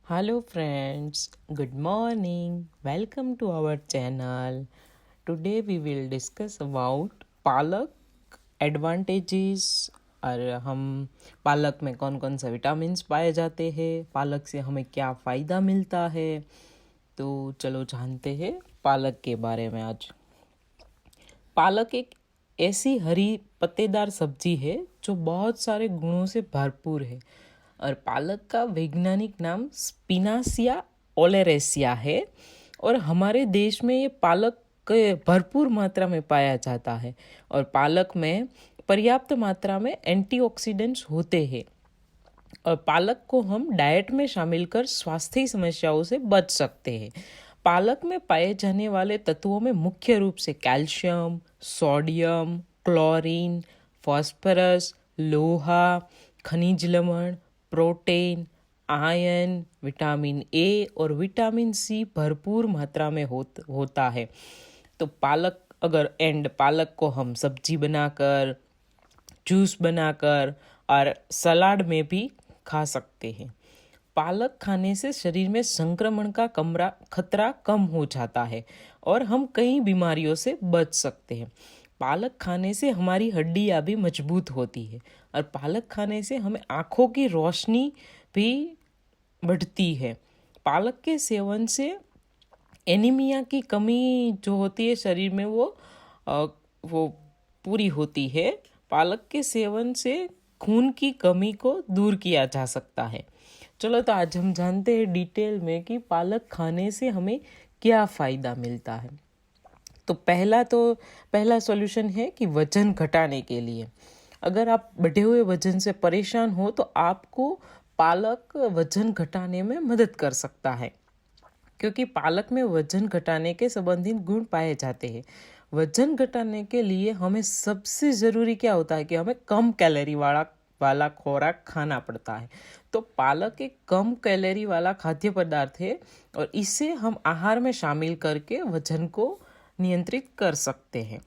Hello friends, good morning. Welcome to our channel. Today we will discuss about पालक advantages और हम पालक में कौन कौन से विटामिन्स पाए जाते हैं, पालक से हमें क्या फ़ायदा मिलता है। तो चलो जानते हैं पालक के बारे में आज। पालक एक ऐसी हरी पत्तेदार सब्जी है जो बहुत सारे गुणों से भरपूर है और पालक का वैज्ञानिक नाम स्पिनासिया ओलेरेसिया है और हमारे देश में ये पालक भरपूर मात्रा में पाया जाता है और पालक में पर्याप्त मात्रा में एंटीऑक्सीडेंट्स होते हैं और पालक को हम डाइट में शामिल कर स्वास्थ्य समस्याओं से बच सकते हैं। पालक में पाए जाने वाले तत्वों में मुख्य रूप से कैल्शियम, सोडियम, क्लोरीन, फास्फोरस, लोहा, खनिज लवण, प्रोटीन, आयरन, विटामिन ए और विटामिन सी भरपूर मात्रा में होता है। तो पालक को हम सब्जी बनाकर, जूस बनाकर और सलाद में भी खा सकते हैं। पालक खाने से शरीर में संक्रमण का खतरा कम हो जाता है और हम कई बीमारियों से बच सकते हैं। पालक खाने से हमारी हड्डियां भी मजबूत होती है और पालक खाने से हमें आँखों की रोशनी भी बढ़ती है। पालक के सेवन से एनीमिया की कमी जो होती है शरीर में वो पूरी होती है। पालक के सेवन से खून की कमी को दूर किया जा सकता है। चलो तो आज हम जानते हैं डिटेल में कि पालक खाने से हमें क्या फ़ायदा मिलता है। तो पहला सॉल्यूशन है कि वजन घटाने के लिए अगर आप बढ़े हुए वजन से परेशान हो तो आपको पालक वजन घटाने में मदद कर सकता है, क्योंकि पालक में वजन घटाने के संबंधित गुण पाए जाते हैं। वजन घटाने के लिए हमें सबसे ज़रूरी क्या होता है कि हमें कम कैलोरी वाला खुराक खाना पड़ता है। तो पालक एक कम कैलोरी वाला खाद्य पदार्थ है और इसे हम आहार में शामिल करके वजन को नियंत्रित कर सकते हैं।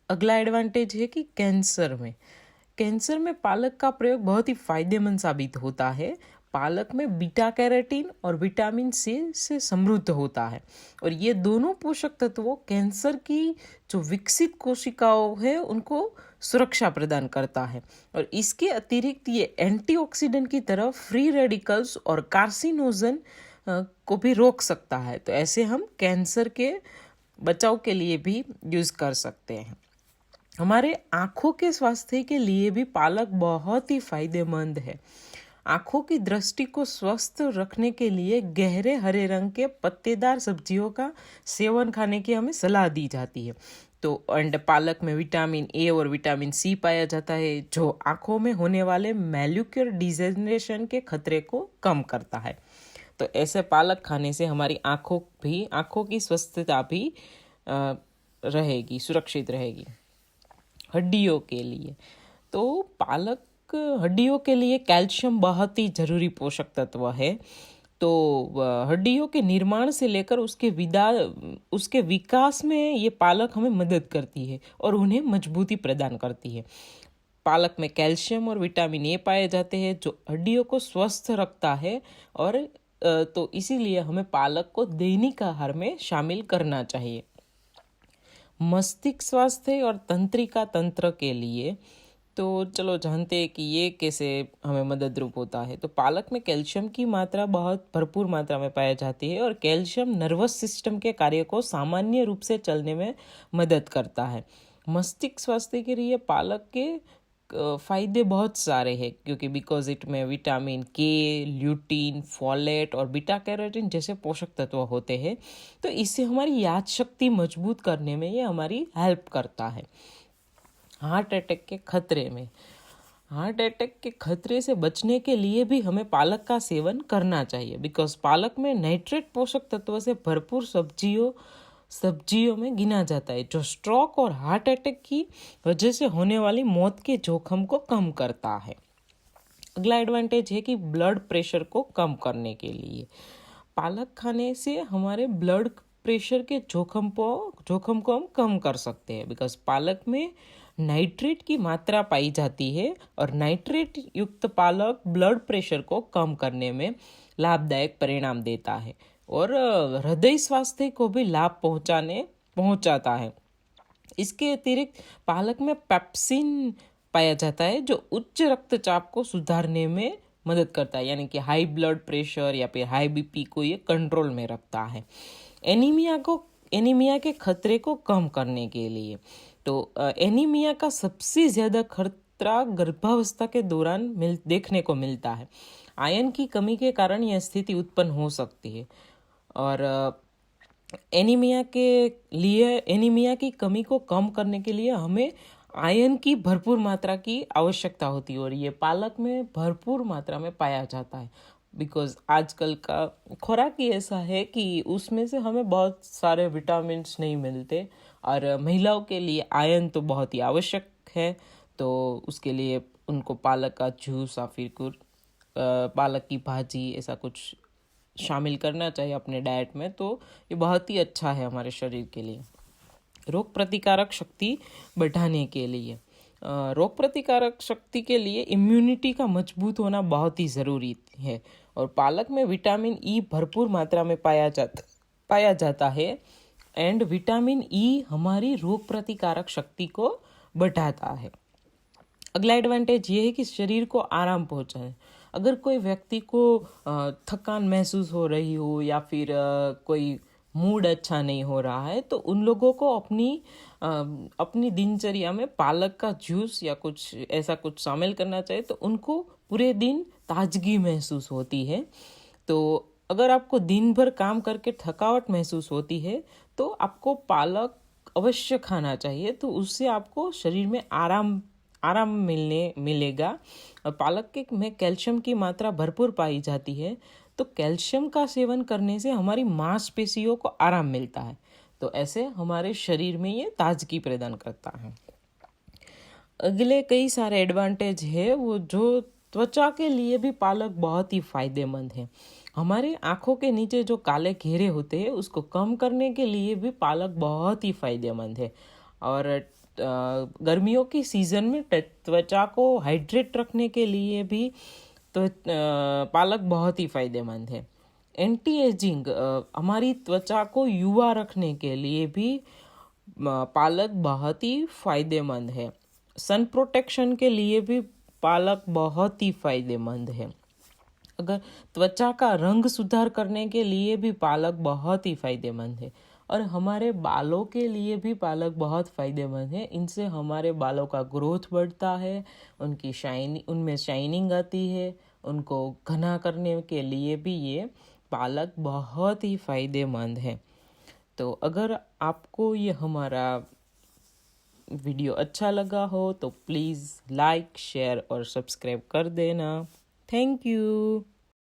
अगला एडवांटेज है कि कैंसर में पालक का प्रयोग बहुत ही फायदेमंद साबित होता है। पालक में बीटा कैरोटीन और विटामिन सी से समृद्ध होता है और ये दोनों पोषक तत्वों कैंसर की जो विकसित कोशिकाओं है उनको सुरक्षा प्रदान करता है और इसके अतिरिक्त ये एंटीऑक्सीडेंट की तरह फ्री रेडिकल्स और कार्सिनोजन को भी रोक सकता है। तो ऐसे हम कैंसर के बचाव के लिए भी यूज़ कर सकते हैं। हमारे आँखों के स्वास्थ्य के लिए भी पालक बहुत ही फायदेमंद है। आँखों की दृष्टि को स्वस्थ रखने के लिए गहरे हरे रंग के पत्तेदार सब्जियों का सेवन खाने की हमें सलाह दी जाती है। तो पालक में विटामिन ए और विटामिन सी पाया जाता है जो आँखों में होने वाले मैक्यूलर डिजेनरेशन के खतरे को कम करता है। तो ऐसे पालक खाने से हमारी आँखों की स्वस्थता भी रहेगी, सुरक्षित रहेगी। हड्डियों के लिए तो पालक हड्डियों के लिए कैल्शियम बहुत ही जरूरी पोषक तत्व है। तो हड्डियों के निर्माण से लेकर उसके विकास में ये पालक हमें मदद करती है और उन्हें मजबूती प्रदान करती है। पालक में कैल्शियम और विटामिन ए पाए जाते हैं जो हड्डियों को स्वस्थ रखता है और तो इसीलिए हमें पालक को दैनिक आहार में शामिल करना चाहिए। मस्तिष्क स्वास्थ्य और तंत्रिका तंत्र के लिए तो चलो जानते हैं कि ये कैसे हमें मदद रूप होता है। तो पालक में कैल्शियम की मात्रा बहुत भरपूर मात्रा में पाई जाती है और कैल्शियम नर्वस सिस्टम के कार्य को सामान्य रूप से चलने में मदद करता है। मस्तिष्क स्वास्थ्य के लिए पालक के फ़ायदे बहुत सारे हैं, क्योंकि बिकॉज इट में विटामिन के, ल्यूटीन, फोलेट और बीटा कैरोटीन जैसे पोषक तत्व होते हैं। तो इससे हमारी याद शक्ति मजबूत करने में ये हमारी हेल्प करता है। हार्ट अटैक के खतरे से बचने के लिए भी हमें पालक का सेवन करना चाहिए, बिकॉज पालक में नाइट्रेट पोषक तत्व से भरपूर सब्जियों में गिना जाता है जो स्ट्रोक और हार्ट अटैक की वजह से होने वाली मौत के जोखम को कम करता है। अगला एडवांटेज है कि ब्लड प्रेशर को कम करने के लिए पालक खाने से हमारे ब्लड प्रेशर के जोखम को हम कम कर सकते हैं, बिकॉज पालक में नाइट्रेट की मात्रा पाई जाती है और नाइट्रेट युक्त पालक ब्लड प्रेशर को कम करने में लाभदायक परिणाम देता है और हृदय स्वास्थ्य को भी लाभ पहुंचाता है। इसके अतिरिक्त पालक में पेप्सिन पाया जाता है जो उच्च रक्तचाप को सुधारने में मदद करता है, यानी कि हाई ब्लड प्रेशर या फिर हाई बीपी को ये कंट्रोल में रखता है। एनीमिया के खतरे को कम करने के लिए तो एनीमिया का सबसे ज़्यादा खतरा गर्भावस्था के दौरान देखने को मिलता है। आयरन की कमी के कारण यह स्थिति उत्पन्न हो सकती है और एनीमिया की कमी को कम करने के लिए हमें आयरन की भरपूर मात्रा की आवश्यकता होती है और ये पालक में भरपूर मात्रा में पाया जाता है। बिकॉज आजकल का खुराक ही ऐसा है कि उसमें से हमें बहुत सारे विटामिन्स नहीं मिलते और महिलाओं के लिए आयरन तो बहुत ही आवश्यक है। तो उसके लिए उनको पालक का जूस या फिर कुछ पालक की भाजी ऐसा कुछ शामिल करना चाहिए अपने डाइट में। तो ये बहुत ही अच्छा है हमारे शरीर के लिए। रोग प्रतिकारक शक्ति बढ़ाने के लिए रोग प्रतिकारक शक्ति के लिए इम्यूनिटी का मजबूत होना बहुत ही ज़रूरी है और पालक में विटामिन ई भरपूर मात्रा में पाया जाता है एंड विटामिन ई हमारी रोग प्रतिकारक शक्ति को बढ़ाता है। अगला एडवांटेज ये है कि शरीर को आराम पहुंचाए। अगर कोई व्यक्ति को थकान महसूस हो रही हो या फिर कोई मूड अच्छा नहीं हो रहा है तो उन लोगों को अपनी दिनचर्या में पालक का जूस या कुछ ऐसा कुछ शामिल करना चाहिए, तो उनको पूरे दिन ताजगी महसूस होती है। तो अगर आपको दिन भर काम करके थकावट महसूस होती है तो आपको पालक अवश्य खाना चाहिए, तो उससे आपको शरीर में आराम मिलेगा। और पालक में कैल्शियम की मात्रा भरपूर पाई जाती है, तो कैल्शियम का सेवन करने से हमारी मांसपेशियों को आराम मिलता है, तो ऐसे हमारे शरीर में ये ताजगी प्रदान करता है। अगले कई सारे एडवांटेज है वो जो त्वचा के लिए भी पालक बहुत ही फायदेमंद है। हमारे आँखों के नीचे जो काले घेरे होते हैं उसको कम करने के लिए भी पालक बहुत ही फायदेमंद है और गर्मियों की सीज़न में त्वचा को हाइड्रेट रखने के लिए भी तो पालक बहुत ही फायदेमंद है। एंटी एजिंग हमारी त्वचा को युवा रखने के लिए भी पालक बहुत ही फायदेमंद है। सन प्रोटेक्शन के लिए भी पालक बहुत ही फायदेमंद है। अगर त्वचा का रंग सुधार करने के लिए भी पालक बहुत ही फायदेमंद है और हमारे बालों के लिए भी पालक बहुत फायदेमंद है। इनसे हमारे बालों का ग्रोथ बढ़ता है, उनमें शाइनिंग आती है, उनको घना करने के लिए भी ये पालक बहुत ही फायदेमंद है। तो अगर आपको ये हमारा वीडियो अच्छा लगा हो तो प्लीज़ लाइक, शेयर और सब्सक्राइब कर देना। Thank you.